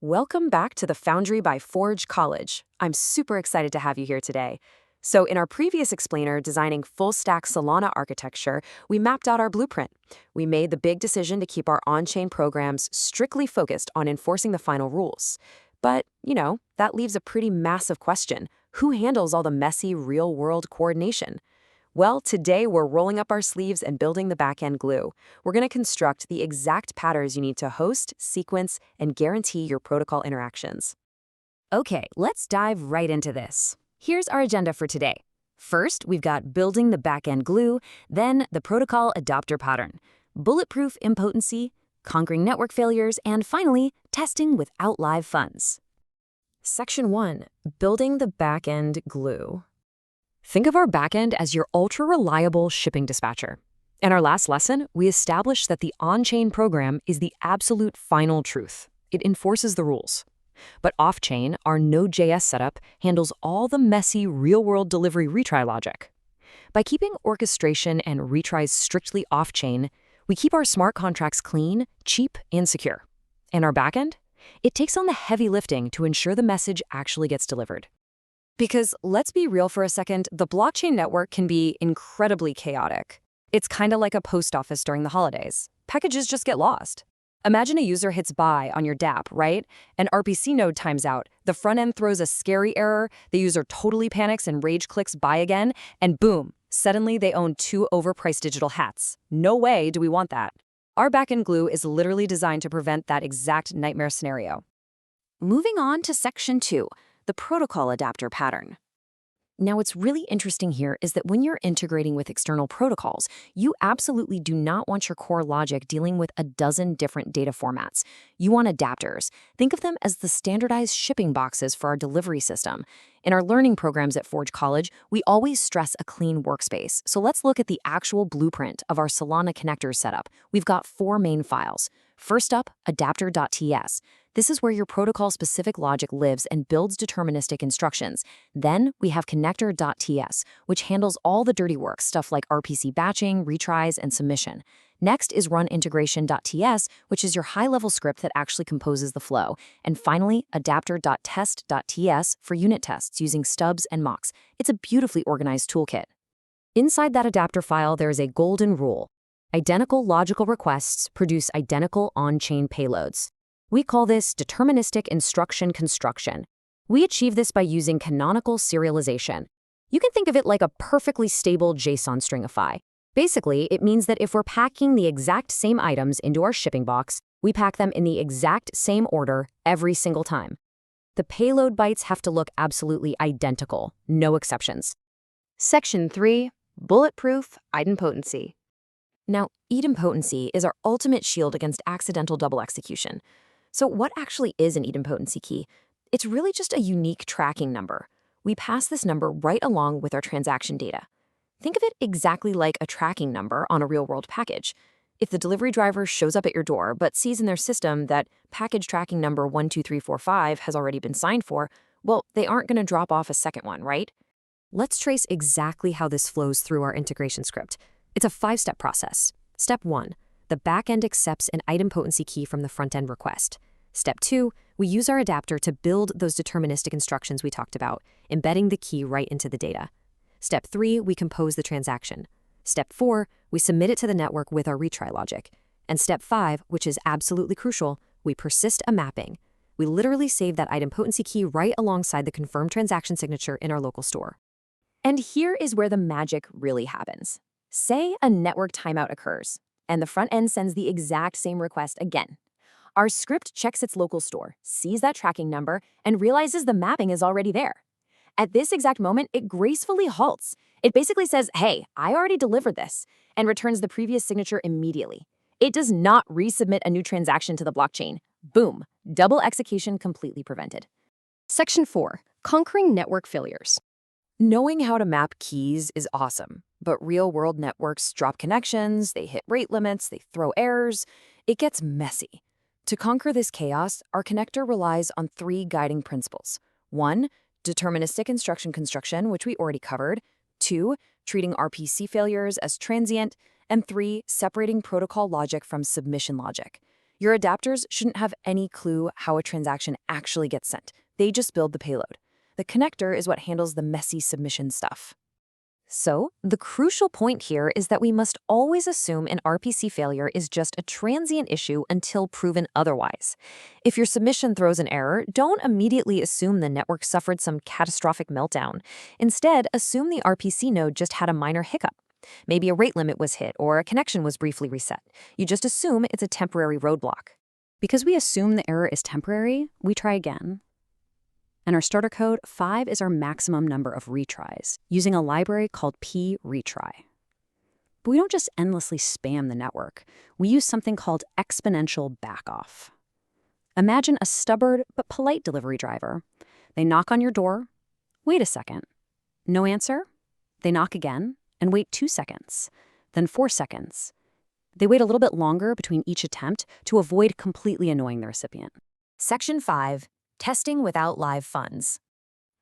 Welcome back to the Foundry by Forge College. I'm super excited to have you here today. So in our previous explainer, designing full-stack Solana architecture, we mapped out our blueprint. We made the big decision to keep our on-chain programs strictly focused on enforcing the final rules. But, that leaves a pretty massive question. Who handles all the messy, real-world coordination? Well, today we're rolling up our sleeves and building the backend glue. We're going to construct the exact patterns you need to host, sequence, and guarantee your protocol interactions. Okay, let's dive right into this. Here's our agenda for today. First, we've got building the backend glue, then the protocol adopter pattern, bulletproof impotency, conquering network failures, and finally, testing without live funds. Section 1, building the backend glue. Think of our backend as your ultra-reliable shipping dispatcher. In our last lesson, we established that the on-chain program is the absolute final truth. It enforces the rules. But off-chain, our Node.js setup handles all the messy real-world delivery retry logic. By keeping orchestration and retries strictly off-chain, we keep our smart contracts clean, cheap, and secure. And our backend? It takes on the heavy lifting to ensure the message actually gets delivered. Because let's be real for a second, the blockchain network can be incredibly chaotic. It's kind of like a post office during the holidays. Packages just get lost. Imagine a user hits buy on your dApp, right? An RPC node times out, the front end throws a scary error, the user totally panics and rage clicks buy again, and boom, suddenly they own 2 overpriced digital hats. No way do we want that. Our backend glue is literally designed to prevent that exact nightmare scenario. Moving on to section 2. The protocol adapter pattern. Now, what's really interesting here is that when you're integrating with external protocols, you absolutely do not want your core logic dealing with a dozen different data formats. You want adapters. Think of them as the standardized shipping boxes for our delivery system. In our learning programs at Forge College, we always stress a clean workspace. So let's look at the actual blueprint of our solana-connectors setup. We've got 4 main files. First up, adapter.ts. This is where your protocol-specific logic lives and builds deterministic instructions. Then we have connector.ts, which handles all the dirty work, stuff like RPC batching, retries, and submission. Next is runintegration.ts, which is your high-level script that actually composes the flow. And finally, adapter.test.ts for unit tests using stubs and mocks. It's a beautifully organized toolkit. Inside that adapter file, there is a golden rule. Identical logical requests produce identical on-chain payloads. We call this deterministic instruction construction. We achieve this by using canonical serialization. You can think of it like a perfectly stable JSON stringify. Basically, it means that if we're packing the exact same items into our shipping box, we pack them in the exact same order every single time. The payload bytes have to look absolutely identical, no exceptions. Section 3, bulletproof idempotency. Now, idempotency is our ultimate shield against accidental double execution. So what actually is an idempotency key? It's really just a unique tracking number. We pass this number right along with our transaction data. Think of it exactly like a tracking number on a real-world package. If the delivery driver shows up at your door but sees in their system that package tracking number 12345 has already been signed for, well, they aren't going to drop off a second one, right? Let's trace exactly how this flows through our integration script. It's a 5-step process. Step 1. The backend accepts an idempotency key from the front-end request. Step 2, we use our adapter to build those deterministic instructions we talked about, embedding the key right into the data. Step 3, we compose the transaction. Step 4, we submit it to the network with our retry logic. And step 5, which is absolutely crucial, we persist a mapping. We literally save that idempotency key right alongside the confirmed transaction signature in our local store. And here is where the magic really happens. Say a network timeout occurs, and the front end sends the exact same request again. Our script checks its local store, sees that tracking number, and realizes the mapping is already there. At this exact moment, it gracefully halts. It basically says, hey, I already delivered this, and returns the previous signature immediately. It does not resubmit a new transaction to the blockchain. Boom, double execution completely prevented. Section 4, conquering network failures. Knowing how to map keys is awesome, but real-world networks drop connections, they hit rate limits, they throw errors. It gets messy. To conquer this chaos, our connector relies on 3 guiding principles. 1, deterministic instruction construction, which we already covered. 2, treating RPC failures as transient. And 3, separating protocol logic from submission logic. Your adapters shouldn't have any clue how a transaction actually gets sent. They just build the payload. The connector is what handles the messy submission stuff. So, the crucial point here is that we must always assume an RPC failure is just a transient issue until proven otherwise. If your submission throws an error, don't immediately assume the network suffered some catastrophic meltdown. Instead, assume the RPC node just had a minor hiccup. Maybe a rate limit was hit or a connection was briefly reset. You just assume it's a temporary roadblock. Because we assume the error is temporary, we try again. And our starter code 5 is our maximum number of retries, using a library called p-retry. But we don't just endlessly spam the network. We use something called exponential backoff. Imagine a stubborn but polite delivery driver. They knock on your door. Wait a second. No answer? They knock again and wait 2 seconds, then 4 seconds. They wait a little bit longer between each attempt to avoid completely annoying the recipient. Section 5. Testing without live funds.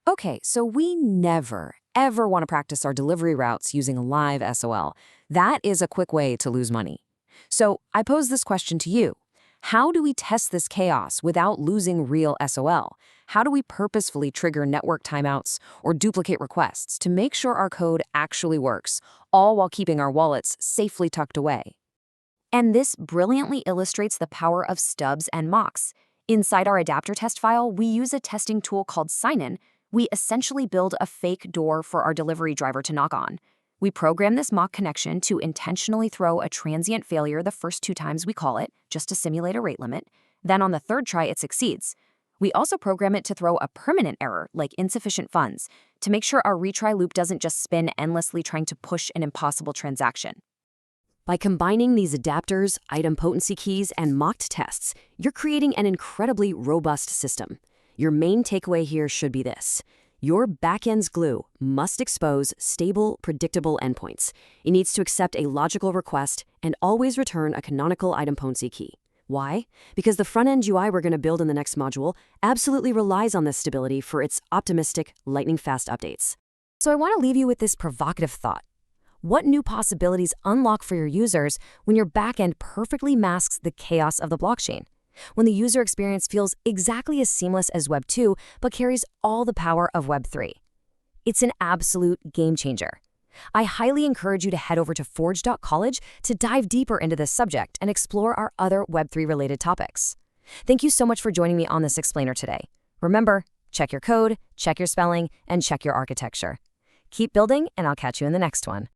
Okay, so we never, ever want to practice our delivery routes using a live SOL. That is a quick way to lose money. So I pose this question to you. How do we test this chaos without losing real SOL? How do we purposefully trigger network timeouts or duplicate requests to make sure our code actually works, all while keeping our wallets safely tucked away? And this brilliantly illustrates the power of stubs and mocks. Inside our adapter test file, we use a testing tool called sign-in. We essentially build a fake door for our delivery driver to knock on. We program this mock connection to intentionally throw a transient failure the first 2 times we call it, just to simulate a rate limit. Then on the 3rd try, it succeeds. We also program it to throw a permanent error, like insufficient funds, to make sure our retry loop doesn't just spin endlessly trying to push an impossible transaction. By combining these adapters, idempotency keys, and mocked tests, you're creating an incredibly robust system. Your main takeaway here should be this. Your backend's glue must expose stable, predictable endpoints. It needs to accept a logical request and always return a canonical idempotency key. Why? Because the front-end UI we're going to build in the next module absolutely relies on this stability for its optimistic, lightning-fast updates. So I want to leave you with this provocative thought. What new possibilities unlock for your users when your backend perfectly masks the chaos of the blockchain? When the user experience feels exactly as seamless as Web 2, but carries all the power of Web 3. It's an absolute game changer. I highly encourage you to head over to forge.college to dive deeper into this subject and explore our other Web 3 related topics. Thank you so much for joining me on this explainer today. Remember, check your code, check your spelling, and check your architecture. Keep building, and I'll catch you in the next one.